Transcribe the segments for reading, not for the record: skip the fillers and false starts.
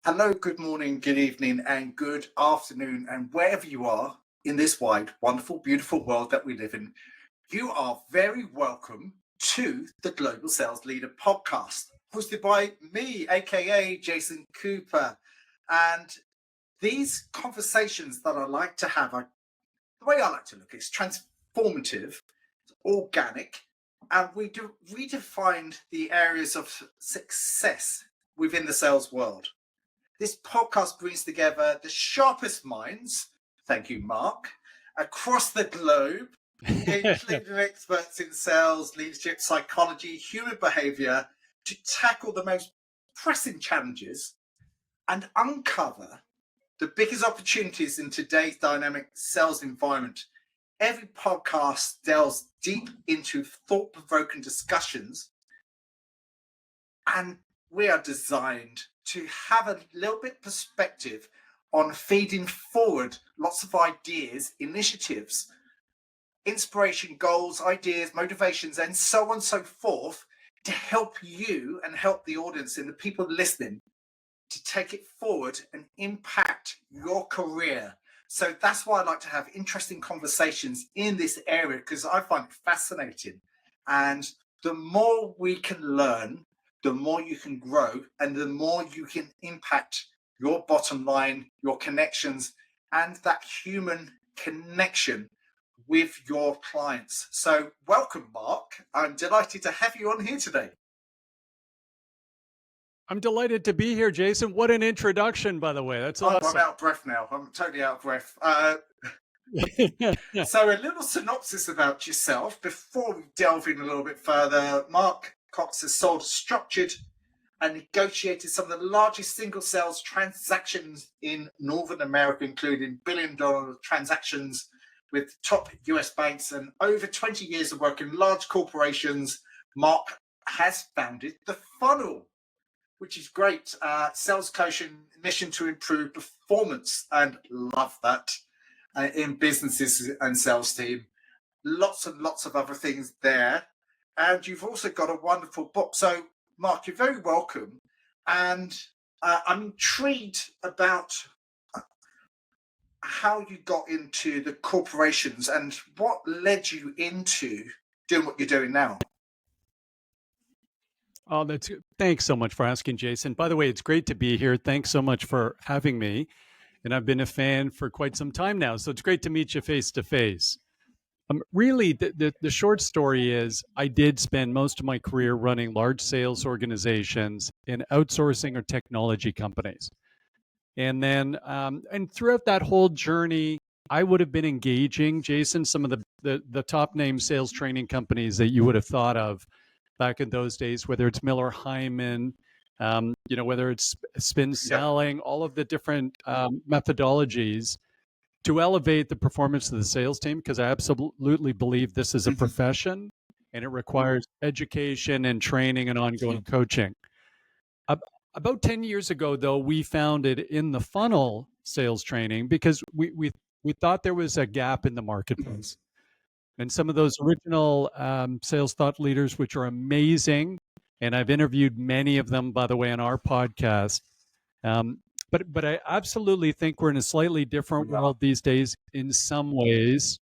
Hello, good morning, good evening, and good afternoon, and wherever you are in this wide, wonderful, beautiful world that we live in, you are very welcome to the Global Sales Leader podcast, hosted by me, aka Jason Cooper. And these conversations that I like to have, the way I like to look, it's transformative, organic, and we do redefine the areas of success within the sales world. This podcast brings together the sharpest minds, thank you, Mark, across the globe, including experts in sales, leadership, psychology, human behavior, to tackle the most pressing challenges and uncover the biggest opportunities in today's dynamic sales environment. Every podcast delves deep into thought-provoking discussions, and we are designed to have a little bit perspective on feeding forward lots of ideas, initiatives, inspiration, goals, ideas, motivations, and so on and so forth to help you and help the audience and the people listening to take it forward and impact your career. So that's why I like to have interesting conversations in this area, because I find it fascinating. And the more we can learn, the more you can grow, and the more you can impact your bottom line, your connections, and that human connection with your clients. So welcome, Mark. I'm delighted to have you on here today. I'm delighted to be here, Jason. What an introduction, by the way. That's I'm awesome. out of breath now. I'm totally out of breath. So a little synopsis about yourself before we delve in a little bit further. Mark Cox has sold, structured, and negotiated some of the largest single sales transactions in Northern America, including billion-dollar transactions with top US banks, and over 20 years of work in large corporations. Mark has founded The Funnel, which is great. Sales coaching mission to improve performance, and love that in businesses and sales team. Lots and lots of other things there. And you've also got a wonderful book. So, Mark, you're very welcome. And I'm intrigued about how you got into the corporations and what led you into doing what you're doing now. Oh, thanks so much for asking, Jason. By the way, it's great to be here. Thanks so much for having me. And I've been a fan for quite some time now. So it's great to meet you face to face. Really, the short story is I did spend most of my career running large sales organizations in outsourcing or technology companies. And then, and throughout that whole journey, I would have been engaging, Jason, some of the top name sales training companies that you would have thought of back in those days, whether it's Miller Hyman, whether it's spin selling, all of the different methodologies to elevate the performance of the sales team, because I absolutely believe this is a profession and it requires education and training and ongoing coaching. About 10 years ago, though, we founded In the Funnel sales training because we thought there was a gap in the marketplace. And some of those original sales thought leaders, which are amazing, and I've interviewed many of them, by the way, on our podcast. But I absolutely think we're in a slightly different world these days in some ways,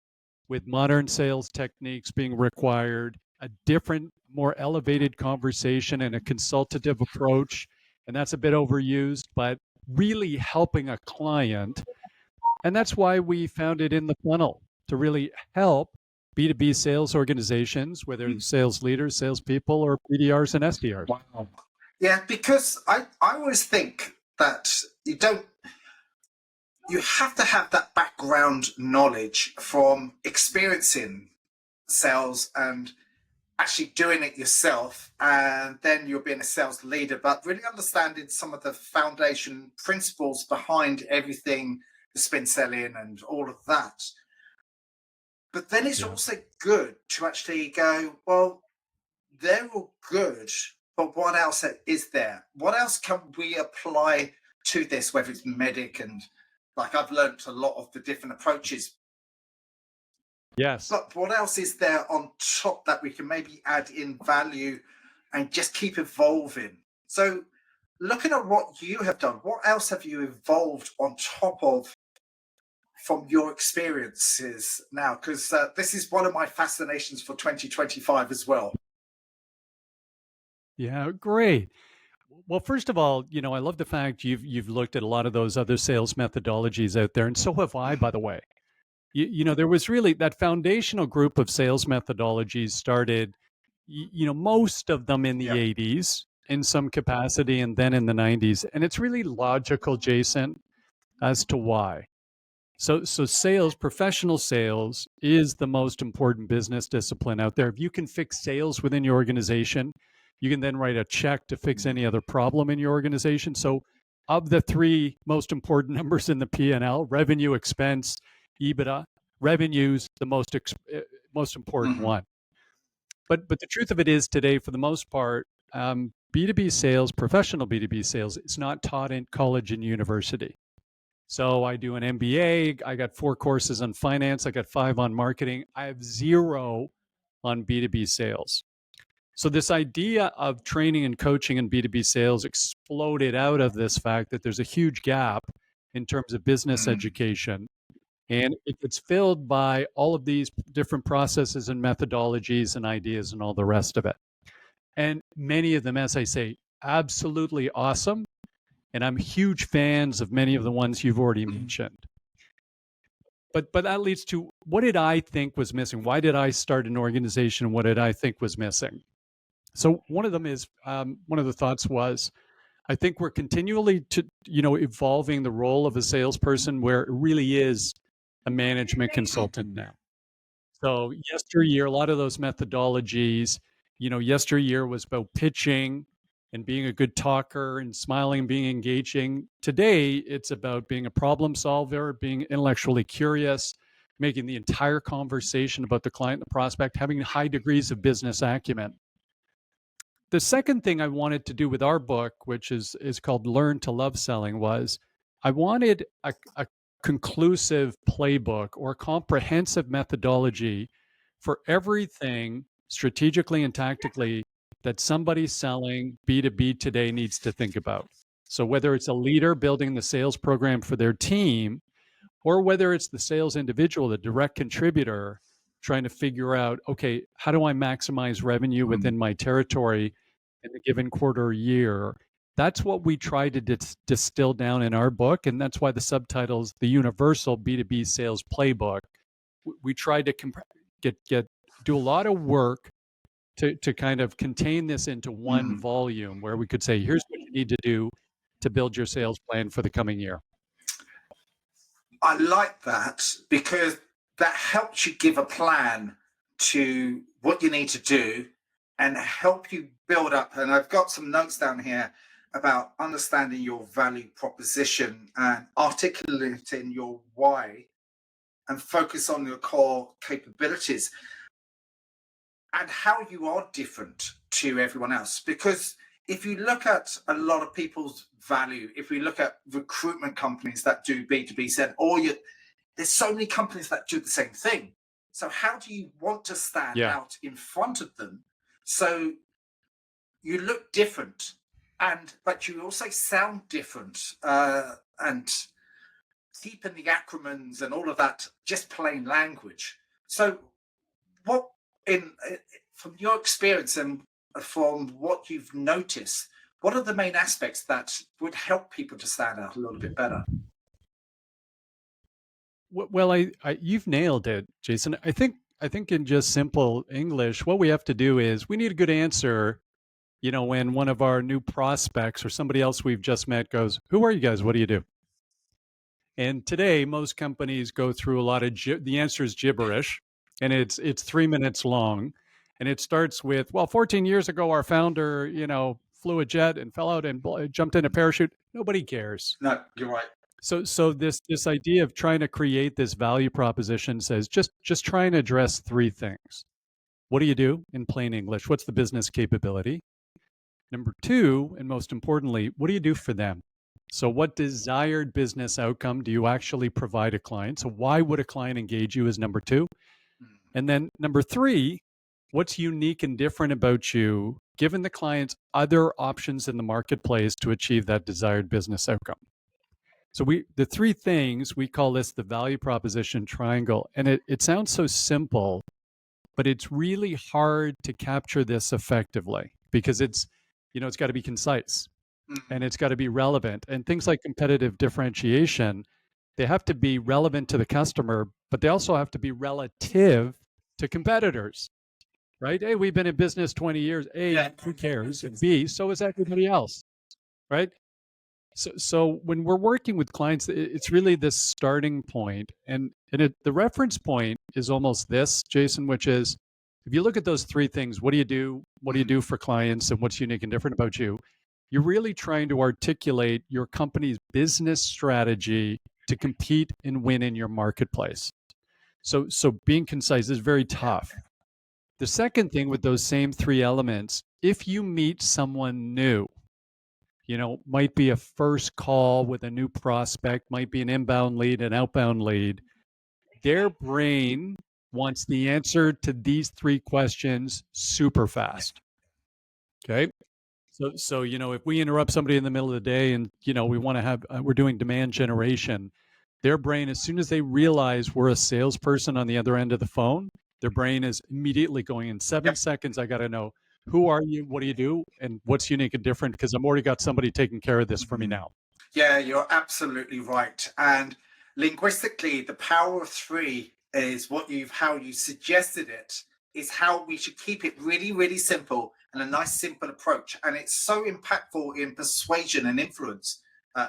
with modern sales techniques being required, a different, more elevated conversation and a consultative approach. And that's a bit overused, but really helping a client. And that's why we founded In the Funnel, to really help B2B sales organizations, whether it's sales leaders, salespeople, or BDRs and SDRs. Wow. Yeah, because I always think that you have to have that background knowledge from experiencing sales and actually doing it yourself, and then you're being a sales leader, but really understanding some of the foundation principles behind everything, the spin selling and all of that. But then it's also good to actually go, well, they're all good, but what else is there? What else can we apply to this, whether it's medic and like I've learned a lot of the different approaches. Yes. But what else is there on top that we can maybe add in value and just keep evolving? So looking at what you have done, what else have you evolved on top of from your experiences now? Because this is one of my fascinations for 2025 as well. Yeah, great. Well, first of all, I love the fact you've looked at a lot of those other sales methodologies out there, and so have I, by Mhm. the way. There was really that foundational group of sales methodologies started, most of them in the Yeah. 80s in some capacity and then in the 90s. And it's really logical, Jason, as to why. So sales, professional sales is the most important business discipline out there. If you can fix sales within your organization, you can then write a check to fix Mhm. any other problem in your organization. So of the three most important numbers in the P&L, revenue, expense, EBITDA, revenues the most important Mhm. one. But the truth of it is today, for the most part, B2B sales, professional B2B sales, it's not taught in college and university. So I do an MBA. I got 4 courses on finance. I got 5 on marketing. I have 0 on B2B sales. So this idea of training and coaching in B2B sales exploded out of this fact that there's a huge gap in terms of business Mhm. education. And it gets filled by all of these different processes and methodologies and ideas and all the rest of it. And many of them, as I say, absolutely awesome. And I'm huge fans of many of the ones you've already Mhm. mentioned. But that leads to, what did I think was missing? Why did I start an organization? What did I think was missing? So one of them is, one of the thoughts was, I think we're continually evolving the role of a salesperson where it really is a management consultant now. So yesteryear, a lot of those methodologies, yesteryear was about pitching and being a good talker and smiling and being engaging. Today, it's about being a problem solver, being intellectually curious, making the entire conversation about the client, the prospect, having high degrees of business acumen. The second thing I wanted to do with our book, which is called Learn to Love Selling, was I wanted a conclusive playbook or comprehensive methodology for everything strategically and tactically that somebody selling B2B today needs to think about. So whether it's a leader building the sales program for their team, or whether it's the sales individual, the direct contributor, trying to figure out, okay, how do I maximize revenue Mhm. within my territory in the given quarter or year? That's what we try to distill down in our book. And that's why the subtitle is The Universal B2B Sales Playbook. We tried to do a lot of work to kind of contain this into one Mhm. volume where we could say, here's what you need to do to build your sales plan for the coming year. I like that because that helps you give a plan to what you need to do and help you build up. And I've got some notes down here about understanding your value proposition and articulating your why and focus on your core capabilities and how you are different to everyone else. Because if you look at a lot of people's value, if we look at recruitment companies that do B2B, said, or you, there's so many companies that do the same thing. So how do you want to stand Yeah. out in front of them so you look different and but you also sound different and keeping the acronyms and all of that just plain language. So what in from your experience and from what you've noticed, what are the main aspects that would help people to stand out a little bit better? Well, you've nailed it, Jason. I think in just simple English, what we have to do is we need a good answer. When one of our new prospects or somebody else we've just met goes, "Who are you guys? What do you do?" And today, most companies go through a lot of the answer is gibberish, and it's 3 minutes long, and it starts with, "Well, 14 years ago, our founder, flew a jet and fell out and jumped in a parachute." Nobody cares. No, you're right. So this idea of trying to create this value proposition says, just try and address 3 things. What do you do in plain English? What's the business capability? Number 2, and most importantly, what do you do for them? So what desired business outcome do you actually provide a client? So why would a client engage you is number 2? Mm. And then number 3, What's unique and different about you, given the client's other options in the marketplace to achieve that desired business outcome? So the three things, we call this the value proposition triangle. And it sounds so simple, but it's really hard to capture this effectively because it's got to be concise and Mm, it's got to be relevant. And things like competitive differentiation, they have to be relevant to the customer, but they also have to be relative to competitors, right? A, we've been in business 20 years. A, yeah. who cares? And B, so is everybody else, right? So when we're working with clients, it's really this starting point, and the reference point is almost this, Jason, which is if you look at those three things, what do you do? What do you Mm, do for clients, and what's unique and different about you? You're really trying to articulate your company's business strategy to compete and win in your marketplace. So being concise is very yeah. tough. The second thing with those same three elements, if you meet someone new, might be a first call with a new prospect, might be an inbound lead, an outbound lead. Their brain wants the answer to these three questions super Yeah. fast. Okay. So if we interrupt somebody in the middle of the day and, we want to have, we're doing demand generation, their brain, as soon as they realize we're a salesperson on the other end of the phone, their brain is immediately going in 7 seconds. I got to know who are you? What do you do? And what's unique and different? Because I've already got somebody taking care of this for me Mhm. now. Yeah, you're absolutely right. And linguistically, the power of three is how you suggested it, is how we should keep it really, really simple and a nice, simple approach. And it's so impactful in persuasion and influence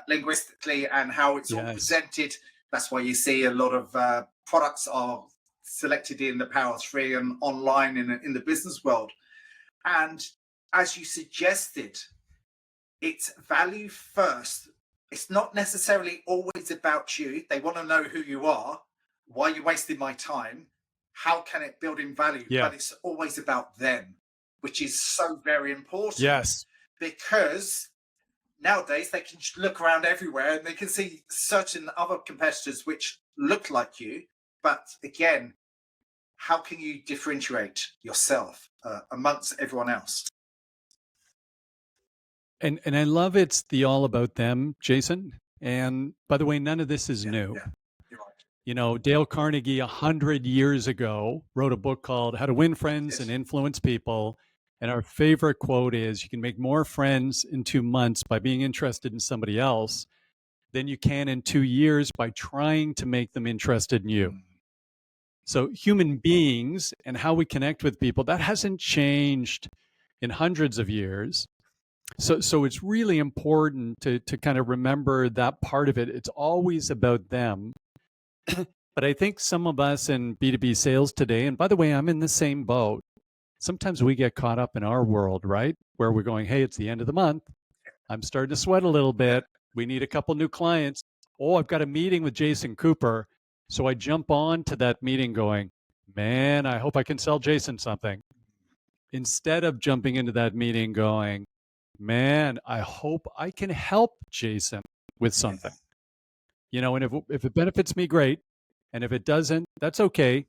linguistically and how it's all Yes. presented. That's why you see a lot of products are selected in the power of three and online in the business world. And as you suggested, it's value first. It's not necessarily always about you. They want to know who you are. Why are you wasting my time? How can it build in value? Yeah. But it's always about them, which is so very important Yes. because nowadays they can look around everywhere and they can see certain other competitors which look like you. But again, how can you differentiate yourself amongst everyone else? And I love it's the all about them, Jason. And by the way, none of this is Yeah, new. yeah, you're right. Dale Carnegie 100 years ago wrote a book called How to Win Friends and Yes. Influence People. And our favorite quote is you can make more friends in 2 months by being interested in somebody else than you can in 2 years by trying to make them interested in you. Mm, So human beings and how we connect with people, that hasn't changed in hundreds of years. So it's really important to kind of remember that part of it. It's always about them. But I think some of us in B2B sales today, and by the way, I'm in the same boat. Sometimes we get caught up in our world, right? Where we're going, hey, it's the end of the month. I'm starting to sweat a little yeah. bit. We need a couple new clients. Oh, I've got a meeting with Jason Cooper. So I jump on to that meeting going, man, I hope I can sell Jason something. Instead of jumping into that meeting going, man, I hope I can help Jason with something. Yes. And if it benefits me, great. And if it doesn't, that's okay.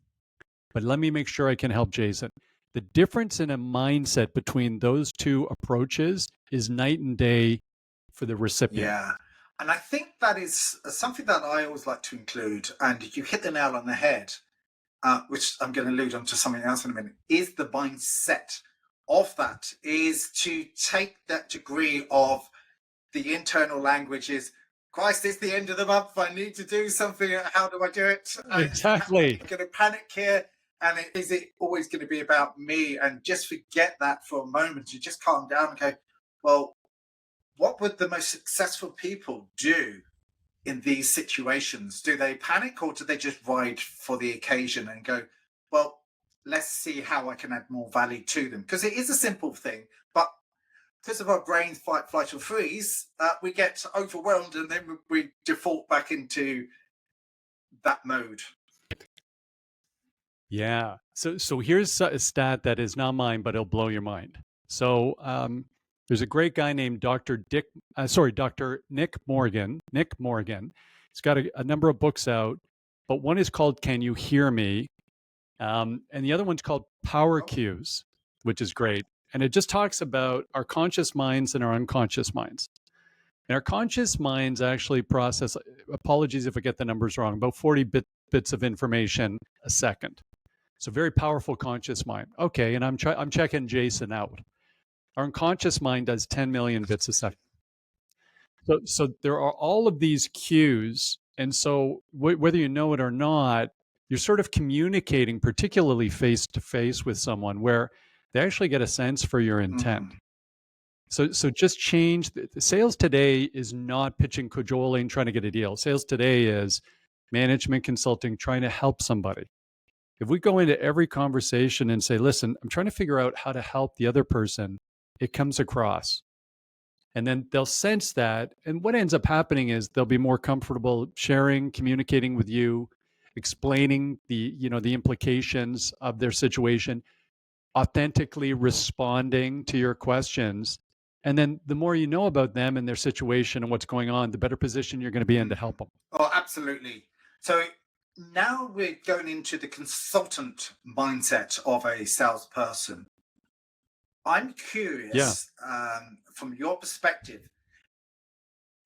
But let me make sure I can help Jason. The difference in a mindset between those two approaches is night and day for the recipient. Yeah. And I think that is something that I always like to include. And you hit the nail on the head, which I'm going to allude on to something else in a minute, is the mindset of that, is to take that degree of the internal language is, Christ, it's the end of the month. I need to do something. How do I do it? Exactly. I'm going to panic here. And is it always going to be about me? And just forget that for a moment. You just calm down and go, well, what would the most successful people do in these situations? Do they panic or do they just ride for the occasion and go, well, let's see how I can add more value to them? Because it is a simple thing, but because of our brains fight, flight, or freeze, we get overwhelmed and then we default back into that mode. Yeah. So here's a stat that is not mine, but it'll blow your mind. So there's a great guy named Dr. Nick Morgan. Nick Morgan. He's got a number of books out, but one is called "Can You Hear Me?" And the other one's called Power Oh, Cues, which is great. And it just talks about our conscious minds and our unconscious minds. And our conscious minds actually process, apologies if I get the numbers wrong, about 40 bits of information a second. So very powerful conscious mind. Okay, and I'm checking Jason out. Our unconscious mind does 10 million bits a second. So there are all of these cues, and so whether you know it or not, you're sort of communicating, particularly face to face with someone, where they actually get a sense for your intent. mm, So just change. The sales today is not pitching, cajoling, trying to get a deal. Sales today is management consulting, trying to help somebody. If we go into every conversation and say, "Listen, I'm trying to figure out how to help the other person," it comes across. And then they'll sense that. And what ends up happening is they'll be more comfortable sharing, communicating with you, explaining the implications of their situation, authentically responding to your questions. And then the more you know about them and their situation and what's going on, the better position you're going to be in to mm. help them. Oh, absolutely. So now we're going into the consultant mindset of a salesperson. I'm Yeah. curious, from your perspective,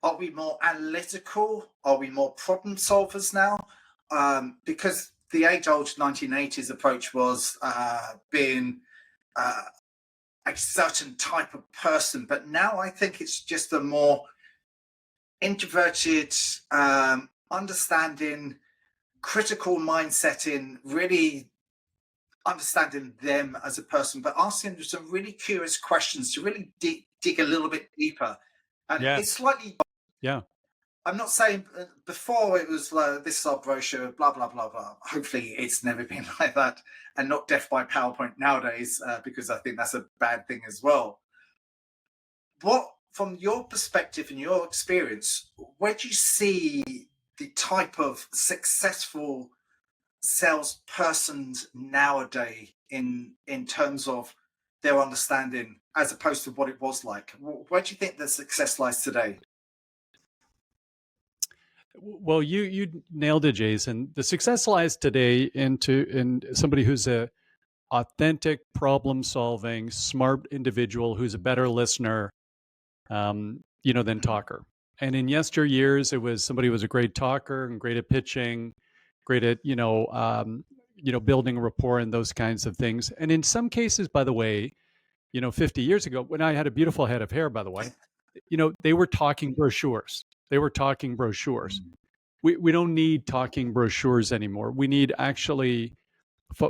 are we more analytical? Are we more problem solvers now? Because the age old 1980s approach was being uh, a certain type of person, but now I think it's just a more introverted, understanding, critical mindset in really understanding them as a person, but asking them some really curious questions to really dig a little bit deeper. And Yeah. it's slightly, Yeah. I'm not saying before it was this is our brochure, blah, blah, blah, blah. Hopefully it's never been like that and not death by PowerPoint nowadays, because I think that's a bad thing as well. What, from your perspective and your experience, where do you see the type of successful salespersons nowadays in terms of their understanding as opposed to what it was like? Where do you think the success lies today? Well, you nailed it, Jason. The success lies today in somebody who's a authentic, problem solving, smart individual who's a better listener, than Mhm. talker. And in yesteryears, it was somebody who was a great talker and great at pitching, great at building rapport and those kinds of things. And in some cases, by the way, 50 years ago, when I had a beautiful head of hair, by the way, they were talking brochures. They were talking brochures. Mm. We don't need talking brochures anymore. We need actually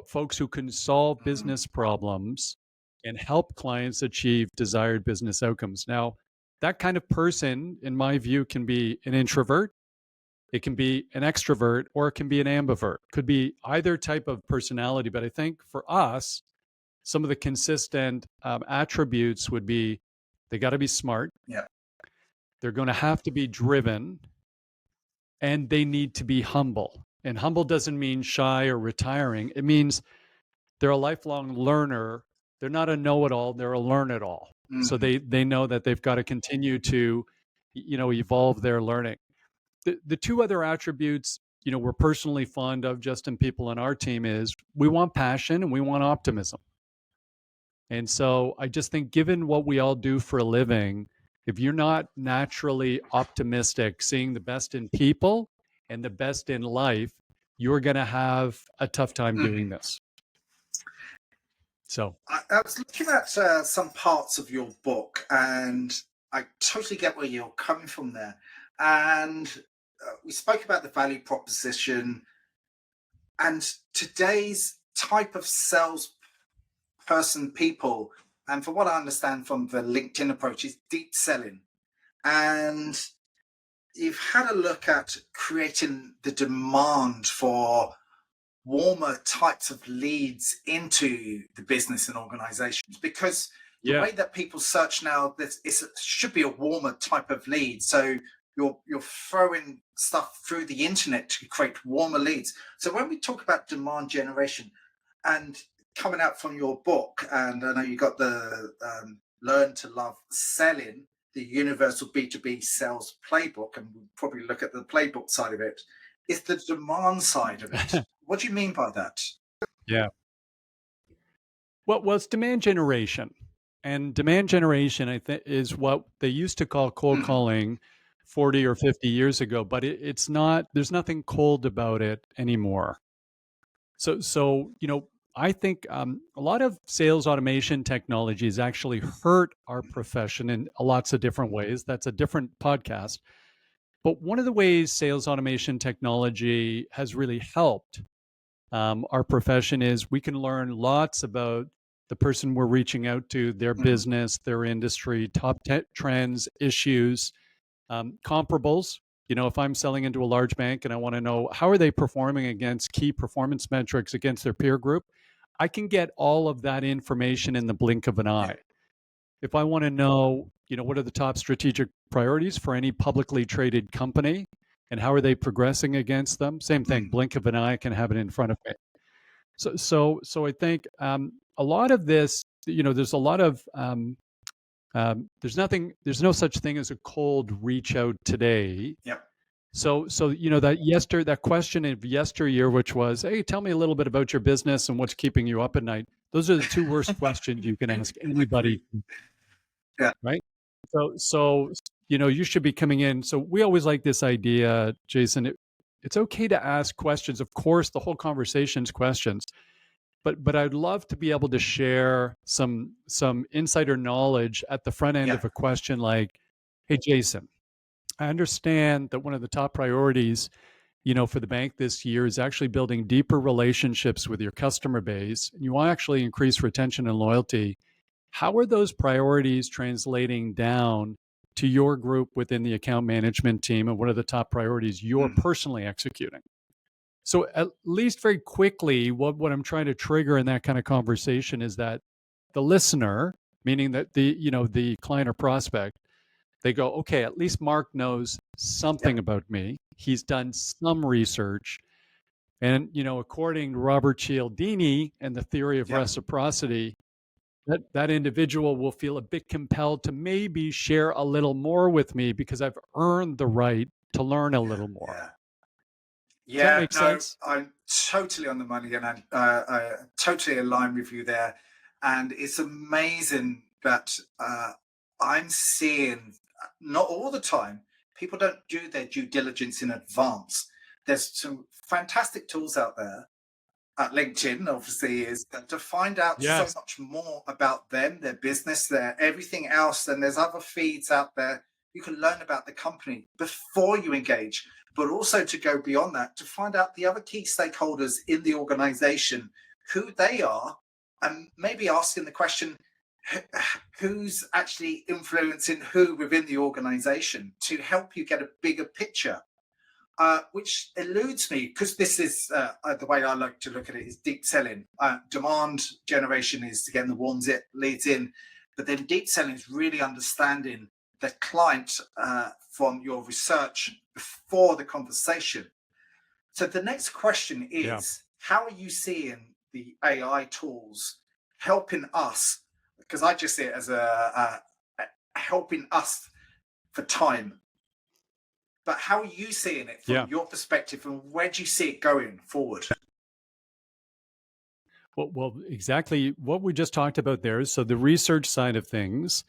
folks who can solve Mm. business problems and help clients achieve desired business outcomes. Now, that kind of person, in my view, can be an introvert, it can be an extrovert, or it can be an ambivert. Could be either type of personality. But I think for us, some of the consistent attributes would be they got to be smart, Yeah. they're going to have to be driven, and they need to be humble. And humble doesn't mean shy or retiring. It means they're a lifelong learner. They're not a know-it-all, they're a learn-it-all. So Mhm. they know that they've got to continue to, evolve their learning. The two other attributes, we're personally fond of just in people on our team is we want passion and we want optimism. And so I just think given what we all do for a living, if you're not naturally optimistic, seeing the best in people and the best in life, you're going to have a tough time doing Mhm. this. So, I was looking at some parts of your book, and I totally get where you're coming from there. And we spoke about the value proposition and today's type of salesperson people. And from what I understand from the LinkedIn approach, is deep selling. And you've had a look at creating the demand for warmer types of leads into the business and organizations, because the yeah. way that people search now, it should be a warmer type of lead. So you're throwing stuff through the internet to create warmer leads. So when we talk about demand generation, and coming out from your book, and I know you got the Learn to Love Selling, the Universal B2B Sales Playbook, and we'll probably look at the playbook side of it, is the demand side of it. What do you mean by that? Yeah. Well, it's demand generation. And demand generation, I think, is what they used to call cold Mhm. calling 40 or 50 years ago, but it's not, there's nothing cold about it anymore. I think a lot of sales automation technologies actually hurt our profession in lots of different ways. That's a different podcast. But one of the ways sales automation technology has really helped our profession is we can learn lots about the person we're reaching out to, their Mhm. business, their industry, trends, issues, comparables. If I'm selling into a large bank and I want to know how are they performing against key performance metrics against their peer group, I can get all of that information in the blink of an Yeah. eye. If I want to know, what are the top strategic priorities for any publicly traded company and how are they progressing against them? Same thing, Mhm. blink of an eye, I can have it in front of me. So I think a lot of this, there's a lot of there's no such thing as a cold reach out today. Yeah. That question of yesteryear, which was, "Hey, tell me a little bit about your business and what's keeping you up at night." Those are the two worst questions you can ask Agree. anybody, Yeah. right? You should be coming in. So we always like this idea, Jason. It's okay to ask questions. Of course, the whole conversation's questions, but I'd love to be able to share some insider knowledge at the front end Yeah. of a question like, "Hey, Jason, I understand that one of the top priorities, for the bank this year is actually building deeper relationships with your customer base. And you want to actually increase retention and loyalty. How are those priorities translating down to your group within the account management team? And what are the top priorities you're Mhm. personally executing?" So at least very quickly, what I'm trying to trigger in that kind of conversation is that the listener, meaning that the client or prospect, they go, okay, at least Mark knows Yeah. something about me. He's done some research. And, according to Robert Cialdini and the theory of Yeah. reciprocity, that individual will feel a bit compelled to maybe share a little more with me because I've earned the right to learn a Yeah. little more. Yeah. Does that Yeah, make no, sense? I'm totally on the money, and I totally align with you there. And it's amazing that I'm seeing, not all the time, people don't do their due diligence in advance. There's some fantastic tools out there. LinkedIn, obviously, is to find out so Yes. much more about them, their business, their everything else. And there's other feeds out there. You can learn about the company before you engage, but also to go beyond that to find out the other key stakeholders in the organization, who they are, and maybe asking the question, who's actually influencing who within the organization to help you get a bigger picture, which eludes me because this is the way I like to look at it is deep selling. Demand generation is again the ones it leads in, but then deep selling is really understanding the client from your research before the conversation. So the next question Yeah. is, how are you seeing the AI tools helping us? Because I just see it as a helping us for time, but how are you seeing it from Yeah. your perspective, and where do you see it going forward? Well, exactly what we just talked about there. So the research side of things,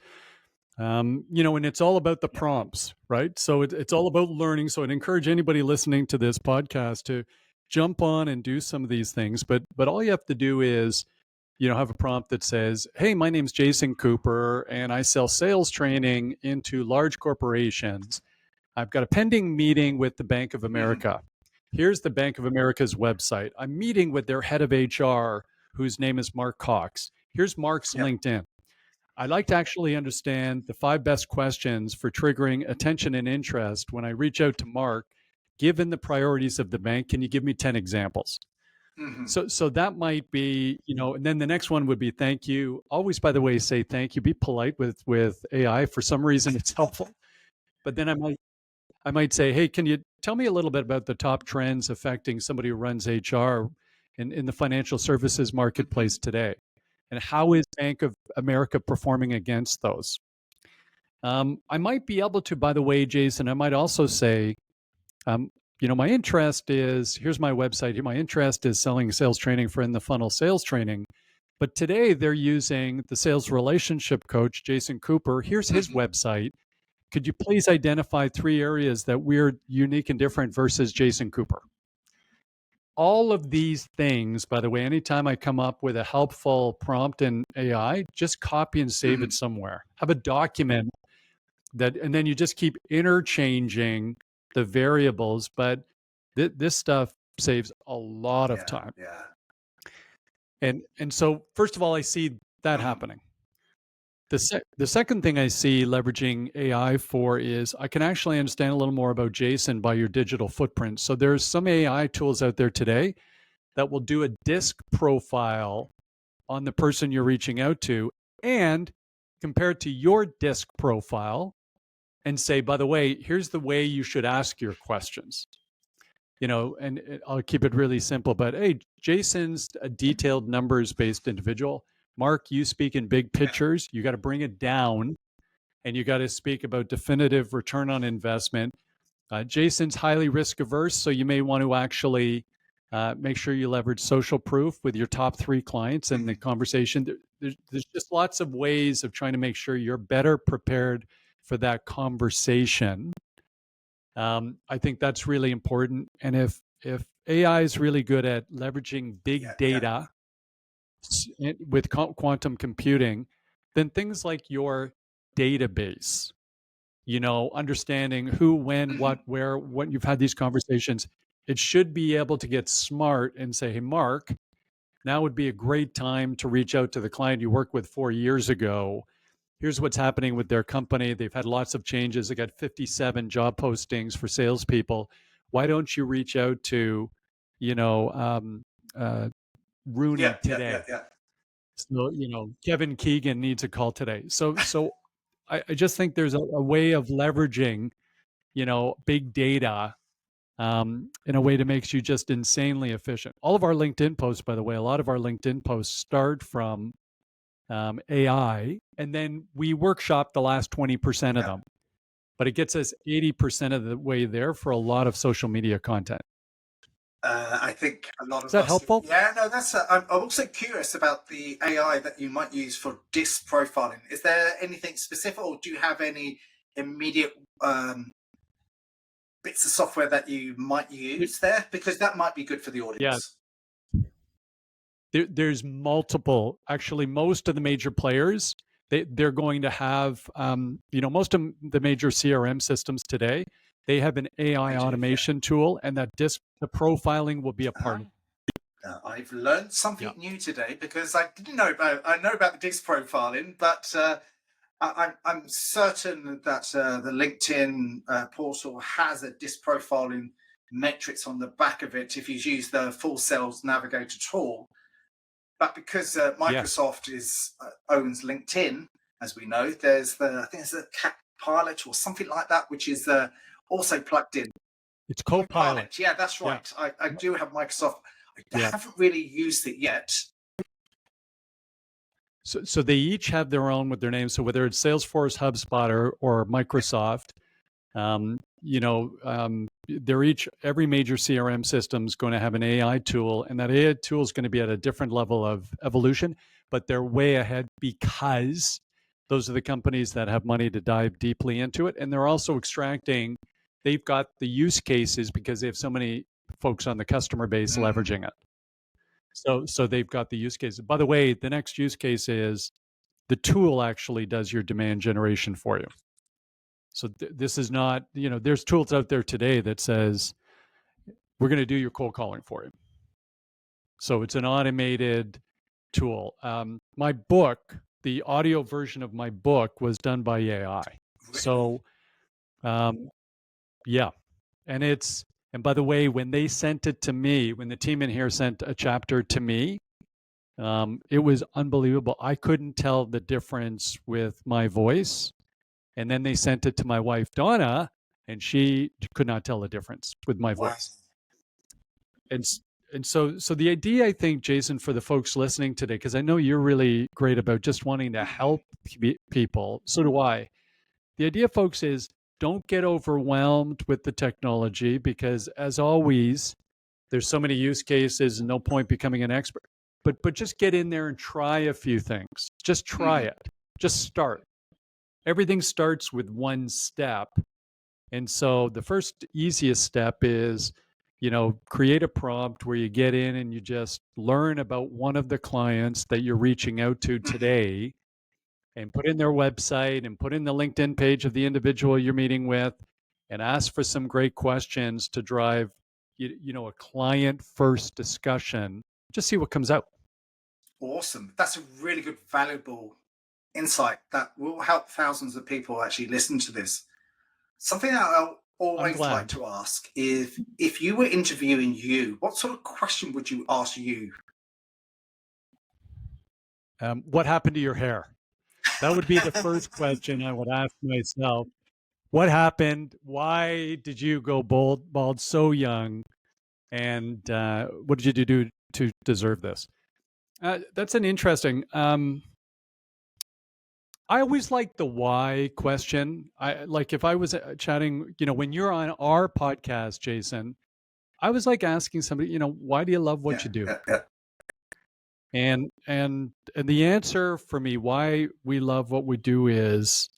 and it's all about the Yeah. prompts, right? So it's all about learning. So I'd encourage anybody listening to this podcast to jump on and do some of these things. But all you have to do is, have a prompt that says, "Hey, my name's Jason Cooper, and I sell sales training into large corporations. I've got a pending meeting with the Bank of Mhm. America. Here's the Bank of America's website. I'm meeting with their head of HR, whose name is Mark Cox. Here's Mark's Yeah. LinkedIn. I'd like to actually understand the 5 best questions for triggering attention and interest when I reach out to Mark. Given the priorities of the bank, can you give me 10 examples?" Mhm. So that might be, and then the next one would be thank you. Always, by the way, say thank you. Be polite with AI. For some reason, it's helpful. But then I might say, hey, can you tell me a little bit about the top trends affecting somebody who runs HR in the financial services Mhm. marketplace today? And how is Bank of America performing against those? I might be able to, by the way, Jason, I might also say, um, my interest is, here's my website. My interest is selling sales training for in the funnel sales training. But today they're using the sales relationship coach, Jason Cooper. Here's his Mhm. website. Could you please identify 3 areas that we're unique and different versus Jason Cooper? All of these things, by the way, anytime I come up with a helpful prompt in AI, just copy and save it Mhm. somewhere. Have a document that, and then you just keep interchanging the variables. But this stuff saves a lot of Yeah, time. yeah. And so, first of all, I see that Mhm. happening. The second thing I see leveraging AI for is I can actually understand a little more about Jason by your digital footprint. So there's some AI tools out there today that will do a disc profile on the person you're reaching out to and compare it to your disc profile and say, by the way, here's the way you should ask your questions. And I'll keep it really simple, but hey, Jason's a detailed numbers based individual. Mark, you speak in big Yeah. pictures. You got to bring it down and you got to speak about definitive return on investment. Jason's highly risk averse, so you may want to actually make sure you leverage social proof with your top 3 clients in the Mhm. conversation. There's just lots of ways of trying to make sure you're better prepared for that conversation. I think that's really important. And if AI is really good at leveraging Yeah, big yeah. data with quantum computing, then things like your database, understanding who, when, what, Mhm. where, what you've had these conversations, it should be able to get smart and say, hey, Mark, now would be a great time to reach out to the client you worked with 4 years ago. Here's what's happening with their company. They've had lots of changes. They got 57 job postings for salespeople. Why don't you reach out to, you know, um, uh, Yeah, Rooney yeah, yeah, today? yeah. So, Kevin Keegan needs a call today. So I just think there's a way of leveraging, big data in a way that makes you just insanely efficient. All of our LinkedIn posts, by the way, a lot of our LinkedIn posts start from AI, and then we workshop the last 20% of Yeah. them. But it gets us 80% of the way there for a lot of social media content. I think a lot Is of that us. helpful? Yeah, no, that's. I'm also curious about the AI that you might use for disc profiling. Is there anything specific, or do you have any immediate bits of software that you might use there? Because that might be good for the Yeah, audience. there's multiple. Actually, most of the major players, they're going to have, most of the major CRM systems today, they have an They AI do, yeah. automation tool, and that the profiling will be a part of. Ah, I've learned Yeah, something new today because I didn't know about. I know about the disc profiling, but I'm certain that the LinkedIn portal has a disc profiling metrics on the back of it if you use the full sales navigator tool. But because yes, Microsoft owns LinkedIn, as we know, there's I think there's a Cat Pilot or something like that, which is also plugged in. it's Copilot. Copilot, yeah, that's Yeah, right. I do have Microsoft. I yeah. haven't really used it yet. So they each have their own with their names. So whether it's Salesforce, HubSpot, or Microsoft, they're each, every major CRM system is going to have an AI tool, and that AI tool is going to be at a different level of evolution, but they're way ahead because those are the companies that have money to dive deeply into it. And they're also extracting, they've got the use cases because they have so many folks on the customer base Mm. leveraging it. So they've got the use cases. By the way, the next use case is the tool actually does your demand generation for you. So this is not, there's tools out there today that says we're going to do your cold calling for you. So it's an automated tool. My book, the audio version of my book, was done by AI. Really? So um, yeah, and by the way, when they sent it to me, when the team in here sent a chapter to me, it was unbelievable. I couldn't tell the difference with my voice. And then they sent it to my wife, Donna, and she could not tell the difference with my Wow. voice. And so the idea, I think, Jason, for the folks listening today, because I know you're really great about just wanting to Mhm. help people. So do I. The idea, folks, is don't get overwhelmed with the technology because, as always, there's so many use cases and no point becoming an expert. But just get in there and try a few things. Just try Hmm. it. Just start. Everything starts with one step. And so the first easiest step is, create a prompt where you get in and you just learn about one of the clients that you're reaching out to Hmm. today and put in their website and put in the LinkedIn page of the individual you're meeting with and ask for some great questions to drive a client first discussion. Just see what comes out. Awesome. That's a really good, valuable insight that will help thousands of people actually listen to this. Something that I I'm always like glad. to ask is, if you were interviewing you, what sort of question would you ask you? What happened to your hair? That would be the first question I would ask myself. What happened? Why did you go bald so young? And what did you do to deserve this? That's an interesting. I always like the why question. I like if I was chatting, when you're on our podcast, Jason, I was like asking somebody, why do you love what Yeah, you do? yeah, yeah. And the answer for me why we love what we do is,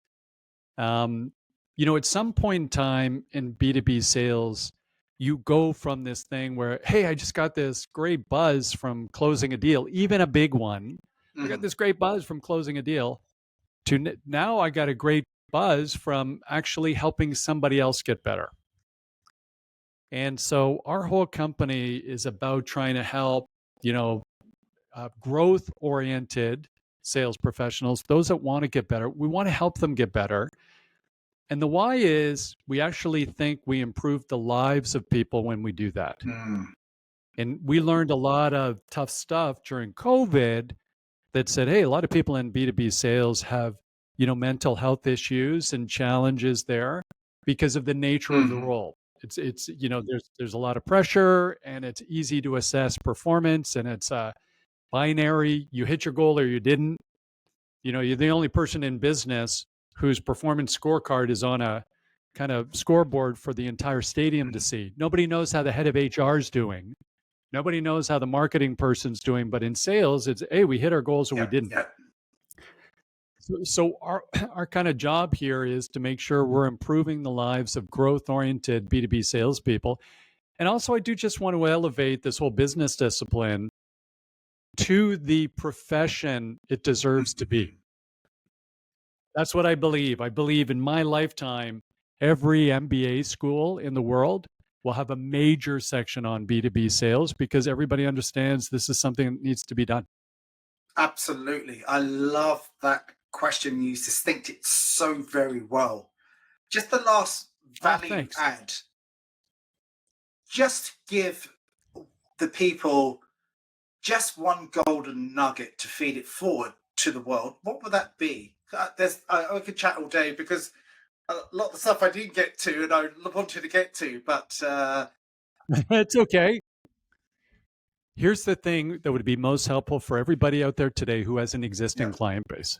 um, at some point in time in B2B sales, you go from this thing where, hey, I just got this great buzz from closing a deal, even a big one. I got Mhm. this great buzz from closing a deal to now I got a great buzz from actually helping somebody else get better. And so our whole company is about trying to help, you know, growth oriented sales professionals, those that want to get better. We want to help them get better. And the why is we actually think we improve the lives of people when we do that. Mm. And we learned a lot of tough stuff during COVID that said, hey, a lot of people in B2B sales have, mental health issues and challenges there because of the nature of the Mhm. role. It's there's a lot of pressure and it's easy to assess performance and it's binary. You hit your goal or you didn't. You're the only person in business whose performance scorecard is on a kind of scoreboard for the entire stadium to Mhm. see. Nobody knows how the head of HR is doing. Nobody knows how the marketing person's doing. But in sales, it's, hey, we hit our goals or we Yeah, didn't. yeah. So our our kind of job here is to make sure we're improving the lives of growth-oriented B2B salespeople. And also, I do just want to elevate this whole business discipline to the profession it deserves to be. Mhm. That's what I believe. I believe in my lifetime, every MBA school in the world will have a major section on B2B sales because everybody understands this is something that needs to be done. Absolutely. I love that question. You distinct it so very well. Just the last Oh, value thanks. add. Just give the people just one golden nugget to feed it forward to the world. What would that be? I could chat all day because a lot of the stuff I didn't get to and I wanted to get to, but It's okay. Here's the thing that would be most helpful for everybody out there today who has an yeah. existing client base.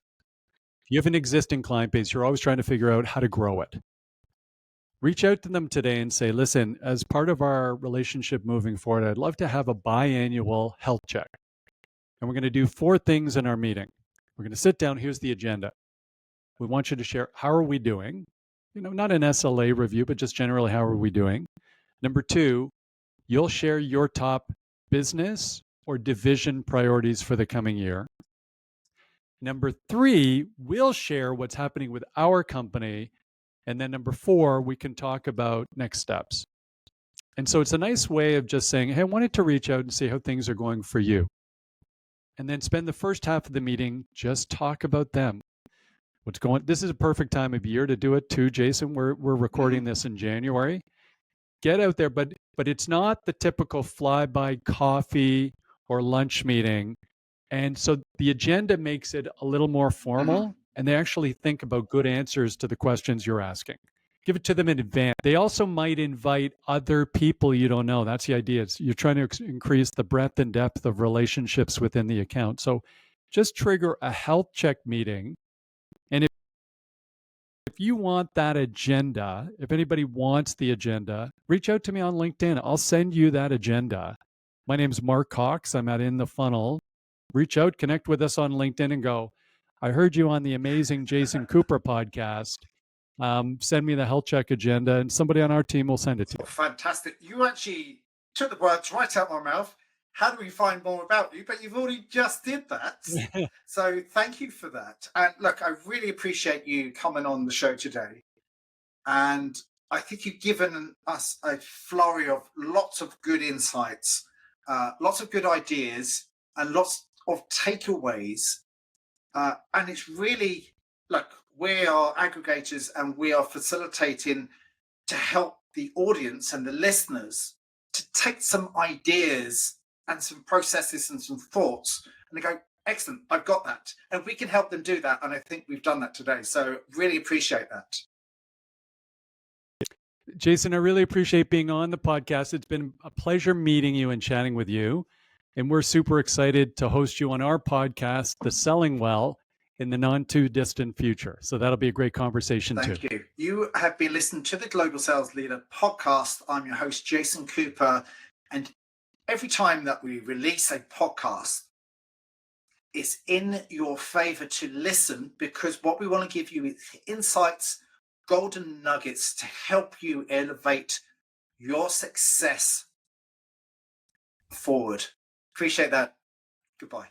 If you have an existing client base, you're always trying to figure out how to grow it. Reach out to them today and say, listen, as part of our relationship moving forward, I'd love to have a biannual health check. And we're going to do 4 things in our meeting. We're going to sit down. Here's the agenda. We want you to share how are we doing? Not an SLA review, but just generally how are we doing? Number 2, you'll share your top business or division priorities for the coming year. Number 3, we'll share what's happening with our company. And then number 4, we can talk about next steps. And so it's a nice way of just saying, hey, I wanted to reach out and see how things are going for you. And then spend the first half of the meeting just talk about them. What's going This is a perfect time of year to do it too, Jason. We're recording Mhm. this in January. Get out there, but it's not the typical fly-by coffee or lunch meeting. And so the agenda makes it a little more Mhm. formal and they actually think about good answers to the questions you're asking. Give it to them in advance. They also might invite other people you don't know. That's the idea. You're trying to increase the breadth and depth of relationships within the account. So just trigger a health check meeting. And if if you want that agenda, if anybody wants the agenda, reach out to me on LinkedIn. I'll send you that agenda. My name's Mark Cox. I'm at In the Funnel. Reach out, connect with us on LinkedIn and go, I heard you on the amazing Jason Cooper podcast. Send me the health check agenda and somebody on our team will send it to you. Fantastic. You actually took the words right out my mouth. How do we find more about you? But you've already just did that. So thank you for that. And look, I really appreciate you coming on the show today. And I think you've given us a flurry of lots of good insights, lots of good ideas, and lots of takeaways. And it's really, look, we are aggregators and we are facilitating to help the audience and the listeners to take some ideas and some processes and some thoughts and they go, excellent, I've got that. And we can help them do that. And I think we've done that today. So really appreciate that. Jason, I really appreciate being on the podcast. It's been a pleasure meeting you and chatting with you. And we're super excited to host you on our podcast, The Selling Well, in the non too distant future. So that'll be a great conversation too. Thank you. You have been listening to the Global Sales Leader podcast. I'm your host, Jason Cooper. And every time that we release a podcast, it's in your favor to listen because what we want to give you is insights, golden nuggets to help you elevate your success forward. Appreciate that. Goodbye.